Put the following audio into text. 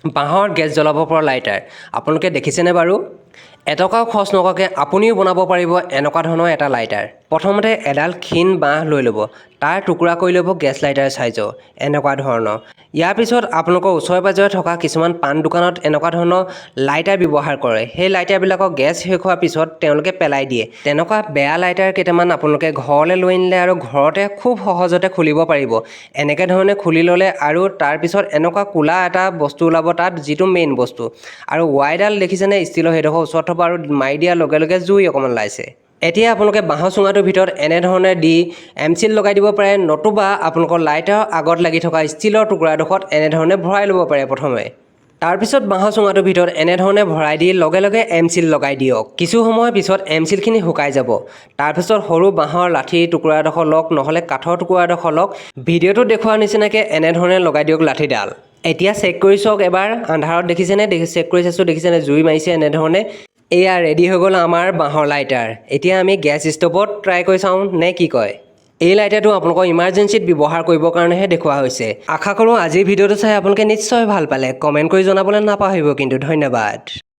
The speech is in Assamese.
বাঁহৰ গেছ জ্বলাব পৰা লাইটাৰ আপোনালোকে দেখিছেনে বাৰু? এটকাও খৰচ নকৰাকৈ আপুনিও বনাব পাৰিব এনেকুৱা ধৰণৰ এটা লাইটাৰ। প্ৰথমতে এডাল ক্ষীণ বাঁহ লৈ ল'ব, তাৰ টুকুৰা কৰি ল'ব গেছ লাইটাৰ চাইজৰ এনেকুৱা ধৰণৰ। ইয়াৰ পিছত আপোনালোকৰ ওচৰে পাঁজৰে থকা কিছুমান পাণ দোকানত এনেকুৱা ধৰণৰ লাইটাৰ ব্যৱহাৰ কৰে। সেই লাইটাৰবিলাকৰ গেছ শেষ হোৱাৰ পিছত তেওঁলোকে পেলাই দিয়ে। তেনেকুৱা বেয়া লাইটাৰ কেইটামান আপোনালোকে ঘৰলৈ লৈ আনিলে আৰু ঘৰতে খুব সহজতে খুলিব পাৰিব। এনেকৈ ধৰণে খুলি ল'লে আৰু তাৰপিছত এনেকুৱা ক'লা এটা বস্তু ওলাব তাত, যিটো মেইন বস্তু। আৰু ৱাইৰডাল দেখিছেনে ষ্টিলৰ সেইডোখৰ ওচৰত থ'ব আৰু মাৰি দিয়াৰ লগে লগে জুই অকণমান ওলাইছে। এতিয়া আপোনালোকে বাঁহৰ চুঙাটোৰ ভিতৰত এনেধৰণে দি এমচিল লগাই দিব পাৰে, নতুবা আপোনালোকৰ লাইটাৰৰ আগত লাগি থকা ষ্টিলৰ টুকুৰাডোখৰত এনেধৰণে ভৰাই ল'ব পাৰে প্ৰথমে। তাৰপিছত বাঁহৰ চুঙাটোৰ ভিতৰত এনেধৰণে ভৰাই দি লগে লগে এমচিল লগাই দিয়ক। কিছু সময়ৰ পিছত এমচিলখিনি শুকাই যাব। তাৰপিছত সৰু বাঁহৰ লাঠিৰ টুকুৰাডোখৰ লওক, নহ'লে কাঠৰ টুকুৰাডোখৰ লওক। ভিডিঅ'টোত দেখুওৱা নিচিনাকৈ এনেধৰণে লগাই দিয়ক লাঠিডাল। এতিয়া চেক কৰি চাওক এবাৰ, আন্ধাৰত দেখিছেনে? চেক কৰি চাইছোঁ, দেখিছেনে জুই মাৰিছে এনেধৰণে। এয়া ৰেডি হৈ গ'ল আমাৰ বাঁহৰ লাইটাৰ। এতিয়া আমি গেছ ষ্ট'ভত ট্ৰাই কৰি চাওঁ নে কি কয়। এই লাইটাৰটো আপোনালোকৰ ইমাৰ্জেঞ্চিত ব্যৱহাৰ কৰিবৰ কাৰণেহে দেখুওৱা হৈছে। আশা কৰোঁ আজিৰ ভিডিঅ'টো চাই আপোনালোকে নিশ্চয় ভাল পালে। কমেণ্ট কৰি জনাবলৈ নাপাহৰিব কিন্তু। ধন্যবাদ।